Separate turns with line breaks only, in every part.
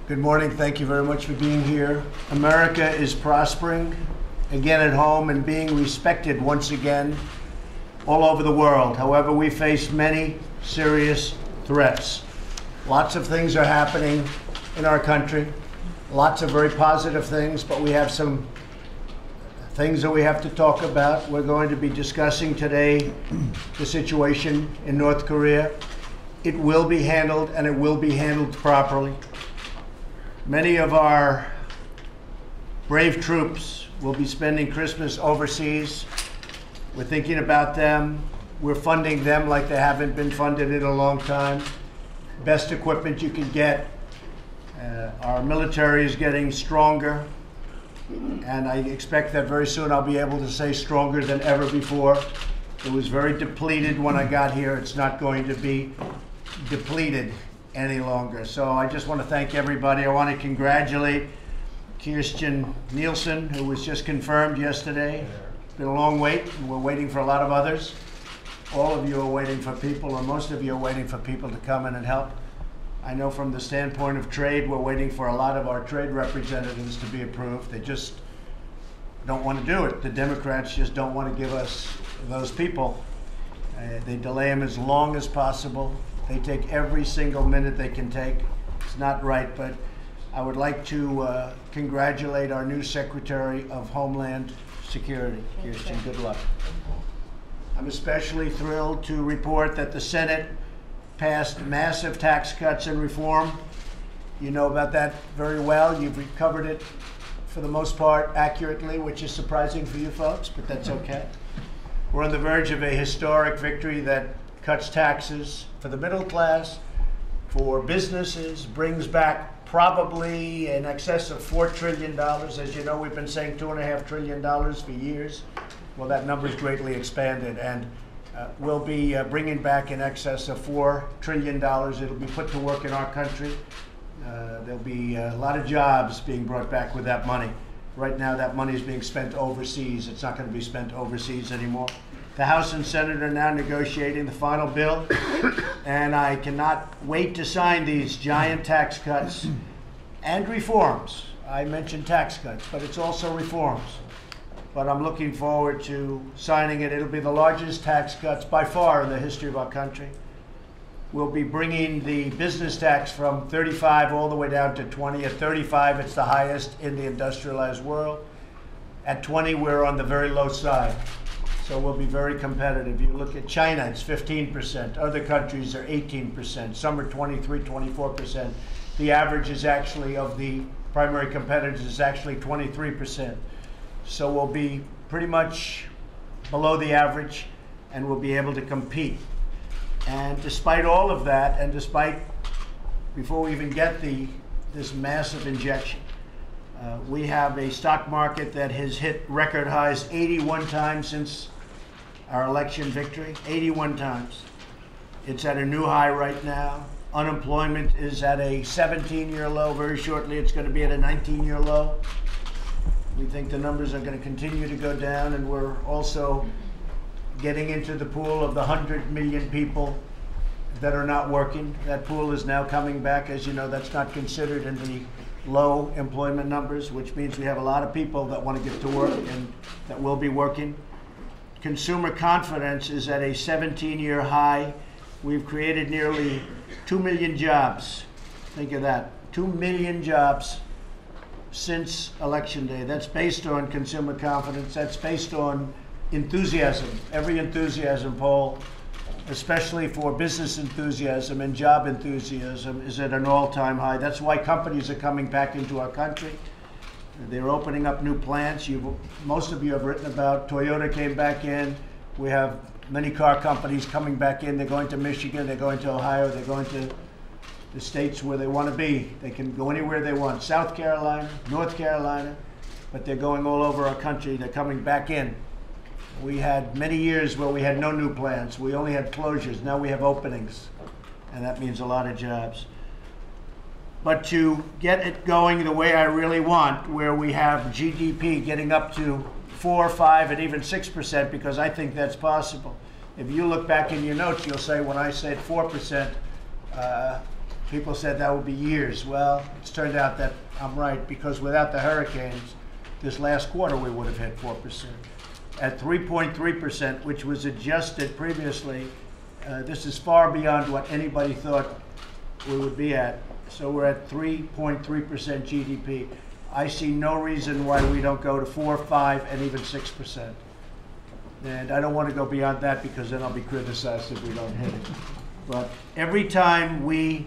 Good morning. Thank you very much for being here. America is prospering again at home and being respected once again all over the world. However, we face many serious threats. Lots of things are happening in our country, lots of very positive things, but we have some things that we have to talk about. We're going to be discussing today the situation in North Korea. It will be handled, and it will be handled properly. Many of our brave troops will be spending Christmas overseas. We're thinking about them. We're funding them like they haven't been funded in a long time. Best equipment you can get. Our military is getting stronger, and I expect that very soon I'll be able to say stronger than ever before. It was very depleted when I got here. It's not going to be depleted any longer. So I just want to thank everybody. I want to congratulate Kirstjen Nielsen, who was just confirmed yesterday. It's been a long wait, and we're waiting for a lot of others. All of you are waiting for people, or most of you are waiting for people to come in and help. I know from the standpoint of trade, we're waiting for a lot of our trade representatives to be approved. They just don't want to do it. The Democrats just don't want to give us those people. They delay them as long as possible. They take every single minute they can take. It's not right, but I would like to congratulate our new Secretary of Homeland Security. Kirstjen, good luck. I'm especially thrilled to report that the Senate passed massive tax cuts and reform. You know about that very well. You've covered it for the most part accurately, which is surprising for you folks, but that's okay. We're on the verge of a historic victory that cuts taxes for the middle class, for businesses, brings back probably in excess of $4 trillion. As you know, we've been saying $2.5 trillion for years. Well, that number's greatly expanded, and we'll be bringing back in excess of $4 trillion. It'll be put to work in our country. There'll be a lot of jobs being brought back with that money. Right now, that money is being spent overseas. It's not going to be spent overseas anymore. The House and Senate are now negotiating the final bill, and I cannot wait to sign these giant tax cuts and reforms. I mentioned tax cuts, but it's also reforms. But I'm looking forward to signing it. It'll be the largest tax cuts by far in the history of our country. We'll be bringing the business tax from 35 all the way down to 20. At 35, it's the highest in the industrialized world. At 20, we're on the very low side. So we'll be very competitive. You look at China, it's 15%. Other countries are 18%. Some are 23, 24%. The average is actually, of the primary competitors, is actually 23%. So we'll be pretty much below the average, and we'll be able to compete. And despite all of that, and despite, before we even get this massive injection, we have a stock market that has hit record highs 81 times since our election victory, 81 times. It's at a new high right now. Unemployment is at a 17-year low. Very shortly, it's going to be at a 19-year low. We think the numbers are going to continue to go down, and we're also getting into the pool of the 100 million people that are not working. That pool is now coming back. As you know, that's not considered in the low employment numbers, which means we have a lot of people that want to get to work and that will be working. Consumer confidence is at a 17-year high. We've created nearly 2 million jobs. Think of that, 2 million jobs since Election Day. That's based on consumer confidence. That's based on enthusiasm. Every enthusiasm poll, especially for business enthusiasm and job enthusiasm, is at an all-time high. That's why companies are coming back into our country. They're opening up new plants. Most of you have written about Toyota came back in. We have many car companies coming back in. They're going to Michigan. They're going to Ohio. They're going to the states where they want to be. They can go anywhere they want. South Carolina, North Carolina, but they're going all over our country. They're coming back in. We had many years where we had no new plants. We only had closures. Now we have openings, and that means a lot of jobs. But to get it going the way I really want, where we have GDP getting up to 4, 5, and even 6%, because I think that's possible. If you look back in your notes, you'll say when I said 4%, People said that would be years. Well, it's turned out that I'm right, because without the hurricanes, this last quarter we would have hit 4%. At 3.3%, which was adjusted previously, this is far beyond what anybody thought we would be at. So we're at 3.3% GDP. I see no reason why we don't go to 4, 5, and even 6%. And I don't want to go beyond that, because then I'll be criticized if we don't hit it. But every time we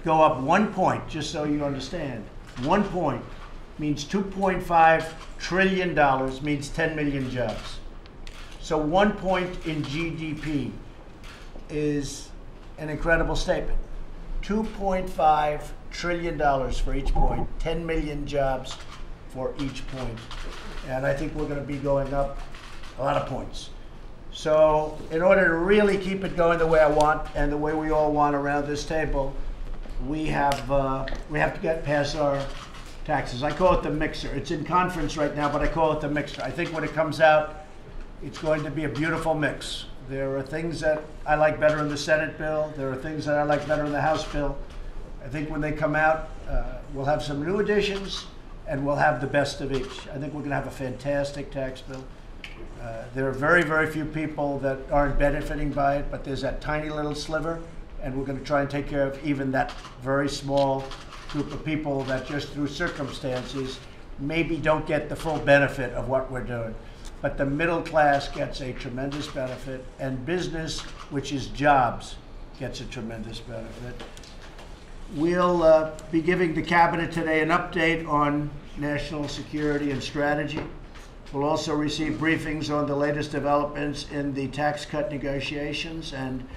go up 1 point, just so you understand, 1 point means $2.5 trillion, means 10 million jobs. So 1 point in GDP is an incredible statement. $2.5 trillion for each point, 10 million jobs for each point. And I think we're going to be going up a lot of points. So in order to really keep it going the way I want and the way we all want around this table, we have to get past our taxes. I call it the mixer. It's in conference right now, but I call it the mixer. I think when it comes out, it's going to be a beautiful mix. There are things that I like better in the Senate bill. There are things that I like better in the House bill. I think when they come out, we'll have some new additions, and we'll have the best of each. I think we're going to have a fantastic tax bill. There are very, very few people that aren't benefiting by it, but there's that tiny little sliver, and we're going to try and take care of even that very small group of people that just through circumstances maybe don't get the full benefit of what we're doing. But the middle class gets a tremendous benefit, and business, which is jobs, gets a tremendous benefit. We'll be giving the Cabinet today an update on national security and strategy. We'll also receive briefings on the latest developments in the tax cut negotiations, and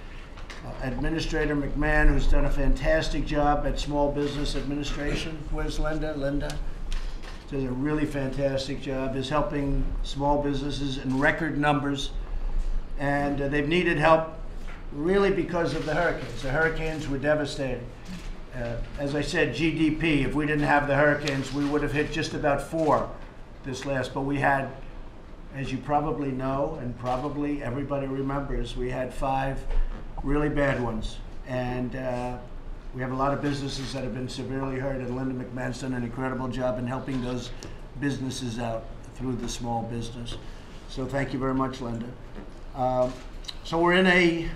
Administrator McMahon, who's done a fantastic job at Small Business Administration. Where's Linda? Linda does a really fantastic job, is helping small businesses in record numbers, and they've needed help really because of the hurricanes. The hurricanes were devastating. As I said, GDP, if we didn't have the hurricanes, we would have hit just about 4 this last, but we had, as you probably know, and probably everybody remembers, we had 5 really bad ones. And we have a lot of businesses that have been severely hurt, and Linda McMahon's done an incredible job in helping those businesses out through the small business. So thank you very much, Linda. So we're in a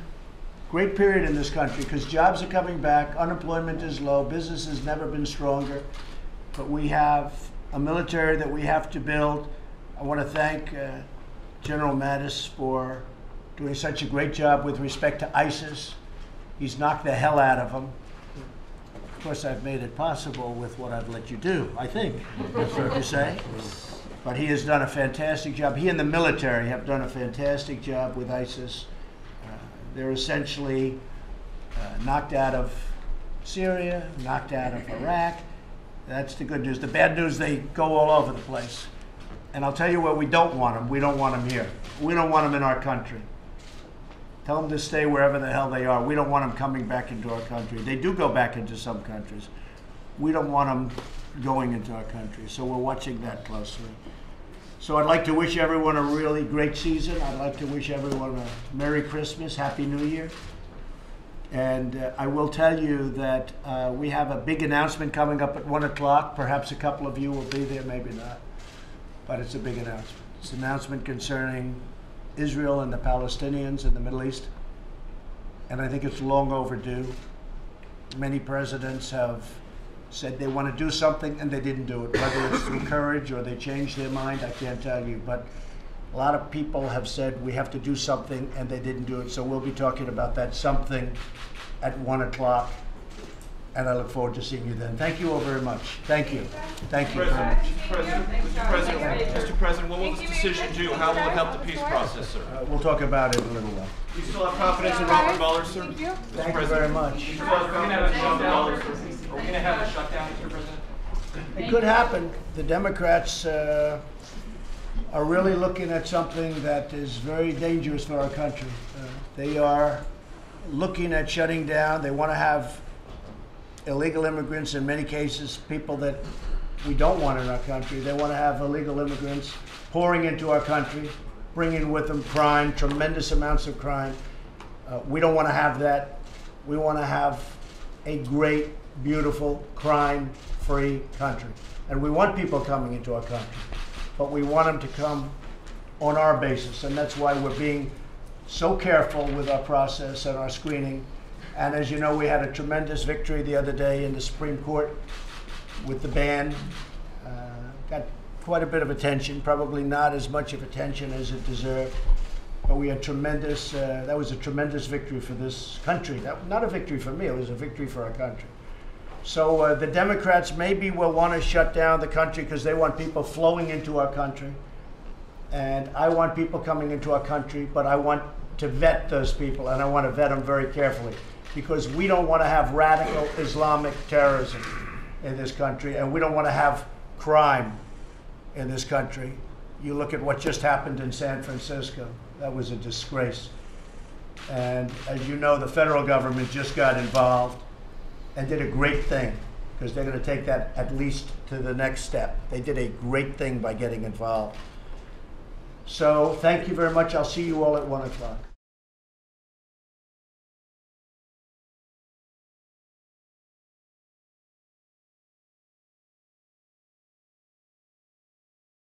great period in this country because jobs are coming back, unemployment is low, business has never been stronger, but we have a military that we have to build. I want to thank General Mattis for doing such a great job with respect to ISIS. He's knocked the hell out of them. Of course, I've made it possible with what I've let you do, I think, that's fair to say. But he has done a fantastic job. He and the military have done a fantastic job with ISIS. They're essentially knocked out of Syria, knocked out of Iraq. That's the good news. The bad news, they go all over the place. And I'll tell you where we don't want them. We don't want them here. We don't want them in our country. Tell them to stay wherever the hell they are. We don't want them coming back into our country. They do go back into some countries. We don't want them going into our country. So we're watching that closely. So I'd like to wish everyone a really great season. I'd like to wish everyone a Merry Christmas, Happy New Year. And I will tell you that we have a big announcement coming up at 1 o'clock. Perhaps a couple of you will be there, maybe not. But it's a big announcement. It's an announcement concerning Israel and the Palestinians in the Middle East. And I think it's long overdue. Many presidents have said they want to do something and they didn't do it, whether it's through courage or they changed their mind, I can't tell you. But a lot of people have said we have to do something and they didn't do it. So we'll be talking about that something at 1 o'clock. And I look forward to seeing you then. Thank you all very much. Thank you. Thank you very much.
Mr. President, what will this decision do? How will it help the peace process, sir?
We'll talk about it in a little while.
Do you still have confidence in Robert Mueller, sir?
Thank you very much.
Are we going to have a shutdown, Mr. President?
It could happen. The Democrats are really looking at something that is very dangerous for our country. They are looking at shutting down. They want to have illegal immigrants, in many cases, people that we don't want in our country. They want to have illegal immigrants pouring into our country, bringing with them crime, tremendous amounts of crime. We don't want to have that. We want to have a great, beautiful, crime-free country. And we want people coming into our country, but we want them to come on our basis, and that's why we're being so careful with our process and our screening. And as you know, we had a tremendous victory the other day in the Supreme Court with the ban. Got quite a bit of attention, probably not as much of attention as it deserved, but we had tremendous, that was a tremendous victory for this country. Not a victory for me, it was a victory for our country. So the Democrats maybe will want to shut down the country because they want people flowing into our country. And I want people coming into our country, but I want to vet those people, and I want to vet them very carefully, because we don't want to have radical Islamic terrorism in this country, and we don't want to have crime in this country. You look at what just happened in San Francisco. That was a disgrace. And as you know, the federal government just got involved and did a great thing, because they're going to take that at least to the next step. They did a great thing by getting involved. So thank you very much. I'll see you all at 1 o'clock.